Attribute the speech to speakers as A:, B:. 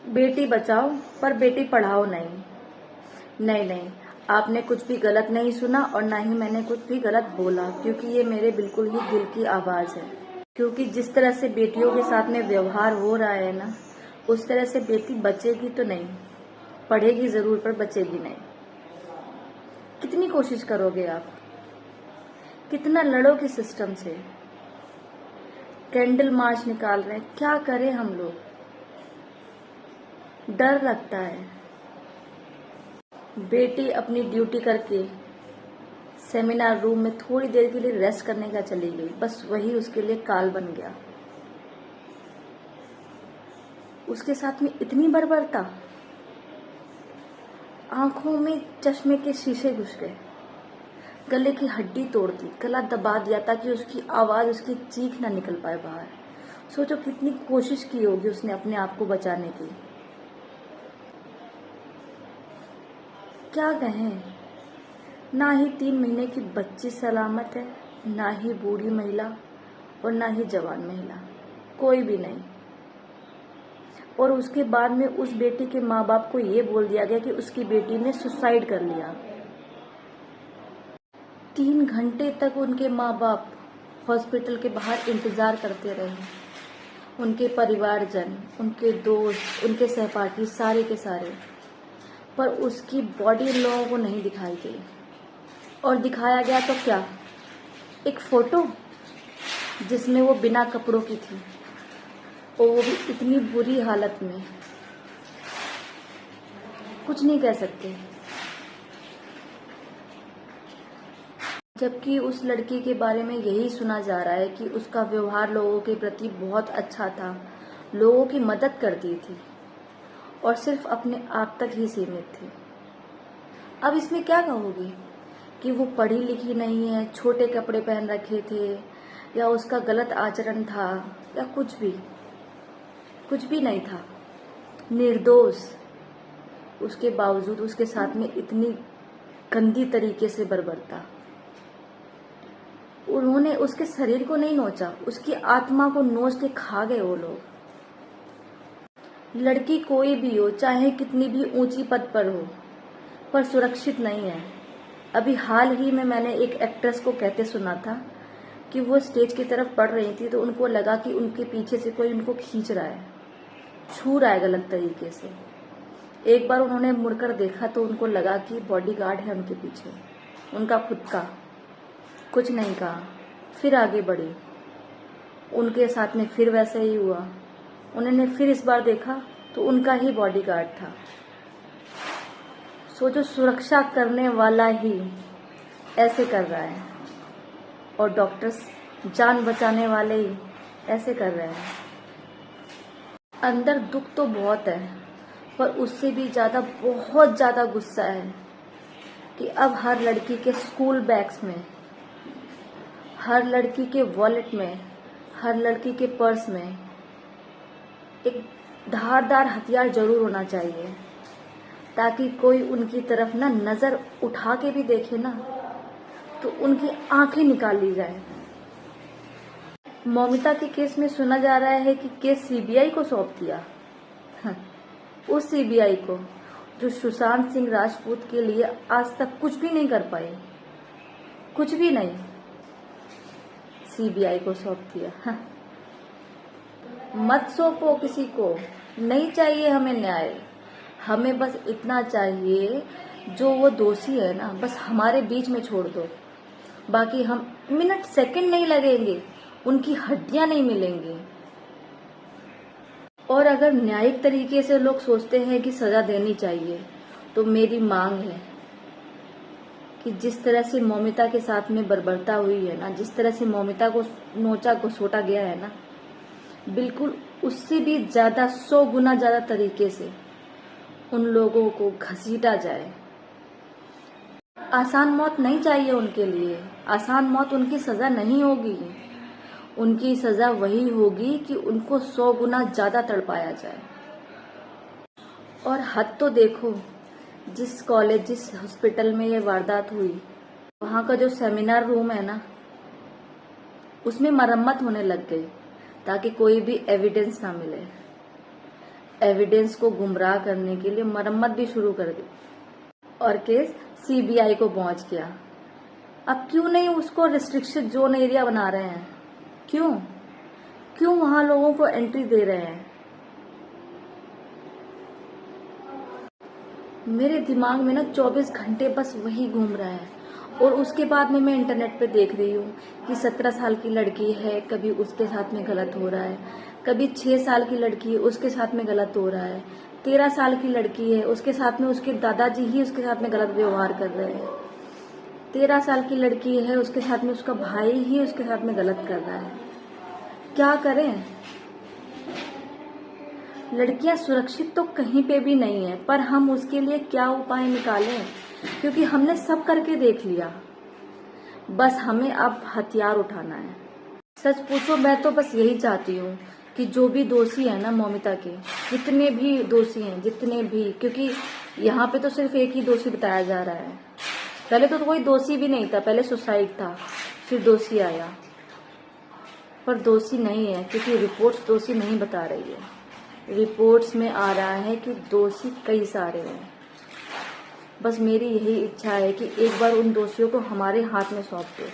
A: बेटी बचाओ पर बेटी पढ़ाओ नहीं। नहीं नहीं, आपने कुछ भी गलत नहीं सुना और ना ही मैंने कुछ भी गलत बोला, क्योंकि ये मेरे बिल्कुल ही दिल की आवाज़ है। क्योंकि जिस तरह से बेटियों के साथ में व्यवहार हो रहा है ना, उस तरह से बेटी बचेगी तो नहीं, पढ़ेगी ज़रूर पर बचेगी नहीं। कितनी कोशिश करोगे आप, कितना लड़ोगे सिस्टम से। कैंडल मार्च निकाल रहे हैं, क्या करें हम लोग, डर लगता है। बेटी अपनी ड्यूटी करके सेमिनार रूम में थोड़ी देर के लिए रेस्ट करने का चली गई, बस वही उसके लिए काल बन गया। उसके साथ में इतनी बर्बरता, आंखों में चश्मे के शीशे घुस गए, गले की हड्डी तोड़ दी, गला दबा दिया ताकि उसकी आवाज़, उसकी चीख ना निकल पाए बाहर। सोचो कितनी कोशिश की होगी उसने अपने आप को बचाने की। क्या कहें, ना ही 3 महीने की बच्ची सलामत है, ना ही बूढ़ी महिला और ना ही जवान महिला, कोई भी नहीं। और उसके बाद में उस बेटी के माँ बाप को ये बोल दिया गया कि उसकी बेटी ने सुसाइड कर लिया। 3 घंटे तक उनके माँ बाप हॉस्पिटल के बाहर इंतजार करते रहे, उनके परिवारजन, उनके दोस्त, उनके सहपाठी, सारे के सारे, पर उसकी बॉडी इन लोगों को नहीं दिखाई गई। और दिखाया गया तो क्या, एक फोटो जिसमें वो बिना कपड़ों की थी, और वो भी इतनी बुरी हालत में। कुछ नहीं कह सकते। जबकि उस लड़की के बारे में यही सुना जा रहा है कि उसका व्यवहार लोगों के प्रति बहुत अच्छा था, लोगों की मदद करती थी और सिर्फ अपने आप तक ही सीमित थी। अब इसमें क्या कहोगे कि वो पढ़ी लिखी नहीं है, छोटे कपड़े पहन रखे थे, या उसका गलत आचरण था, या कुछ भी नहीं था, निर्दोष। उसके बावजूद उसके साथ में इतनी गंदी तरीके से बर्बरता। उन्होंने उसके शरीर को नहीं नोचा, उसकी आत्मा को नोच के खा गए वो लोग। लड़की कोई भी हो, चाहे कितनी भी ऊंची पद पर हो, पर सुरक्षित नहीं है। अभी हाल ही में मैंने एक एक्ट्रेस को कहते सुना था कि वो स्टेज की तरफ बढ़ रही थी तो उनको लगा कि उनके पीछे से कोई उनको खींच रहा है, छू रहा है गलत तरीके से। एक बार उन्होंने मुड़कर देखा तो उनको लगा कि बॉडीगार्ड है उनके पीछे, उनका खुद का। कुछ नहीं कहा, फिर आगे बढ़ी। उनके साथ में फिर वैसा ही हुआ। उन्होंने फिर इस बार देखा तो उनका ही बॉडीगार्ड था। सोचो, सुरक्षा करने वाला ही ऐसे कर रहा है, और डॉक्टर्स जान बचाने वाले ही ऐसे कर रहे हैं। अंदर दुख तो बहुत है, पर उससे भी ज़्यादा, बहुत ज़्यादा गुस्सा है कि अब हर लड़की के स्कूल बैग्स में, हर लड़की के वॉलेट में, हर लड़की के पर्स में एक धारदार हथियार जरूर होना चाहिए, ताकि कोई उनकी तरफ ना नज़र उठा के भी देखे ना तो उनकी आंखें निकाल ली जाए। मौमिता के केस में सुना जा रहा है कि केस सीबीआई को सौंप दिया। उस सीबीआई को जो सुशांत सिंह राजपूत के लिए आज तक कुछ भी नहीं कर पाई, कुछ भी नहीं, सीबीआई को सौंप दिया। मत सौंपो किसी को, नहीं चाहिए हमें न्याय। हमें बस इतना चाहिए, जो वो दोषी है ना, बस हमारे बीच में छोड़ दो। बाकी हम मिनट सेकंड नहीं लगेंगे, उनकी हड्डियां नहीं मिलेंगी। और अगर न्यायिक तरीके से लोग सोचते हैं कि सजा देनी चाहिए, तो मेरी मांग है कि जिस तरह से मौमिता के साथ में बर्बरता हुई है ना, जिस तरह से मौमिता को नोचा घसोटा गया है ना, बिल्कुल उससे भी ज्यादा, 100 गुना ज्यादा तरीके से उन लोगों को घसीटा जाए। आसान मौत नहीं चाहिए उनके लिए, आसान मौत उनकी सजा नहीं होगी। उनकी सजा वही होगी कि उनको 100 गुना ज्यादा तड़पाया जाए। और हद तो देखो, जिस कॉलेज, जिस हॉस्पिटल में ये वारदात हुई, वहां का जो सेमिनार रूम है ना, उसमें मरम्मत होने लग गई ताकि कोई भी एविडेंस ना मिले। एविडेंस को गुमराह करने के लिए मरम्मत भी शुरू कर दी और केस सीबीआई को पहुंच गया। अब क्यों नहीं उसको रिस्ट्रिक्शन जोन एरिया बना रहे हैं? क्यों क्यों वहां लोगों को एंट्री दे रहे हैं? मेरे दिमाग में ना 24 घंटे बस वही घूम रहा है। और उसके बाद में मैं इंटरनेट पे देख रही हूँ कि 17 साल की लड़की है, कभी उसके साथ में गलत हो रहा है, कभी 6 साल की लड़की है उसके साथ में गलत हो रहा है, 13 साल की लड़की है उसके साथ में उसके दादाजी ही उसके साथ में गलत व्यवहार कर रहे हैं, 13 साल की लड़की है उसके साथ में उसका भाई ही उसके साथ में गलत कर रहा है। क्या करें? लड़कियां सुरक्षित तो कहीं पे भी नहीं है, पर हम उसके लिए क्या उपाय निकालें? क्योंकि हमने सब करके देख लिया, बस हमें अब हथियार उठाना है। सच पूछो मैं तो बस यही चाहती हूँ कि जो भी दोषी है ना मौमिता के, जितने भी दोषी हैं, जितने भी, क्योंकि यहाँ पे तो सिर्फ एक ही दोषी बताया जा रहा है। पहले तो कोई दोषी भी नहीं था, पहले सुसाइड था, फिर दोषी आया, पर दोषी नहीं है क्योंकि रिपोर्ट्स दोषी नहीं बता रही है। रिपोर्ट्स में आ रहा है कि दोषी कई सारे हैं। बस मेरी यही इच्छा है कि एक बार उन दोषियों को हमारे हाथ में सौंप दो।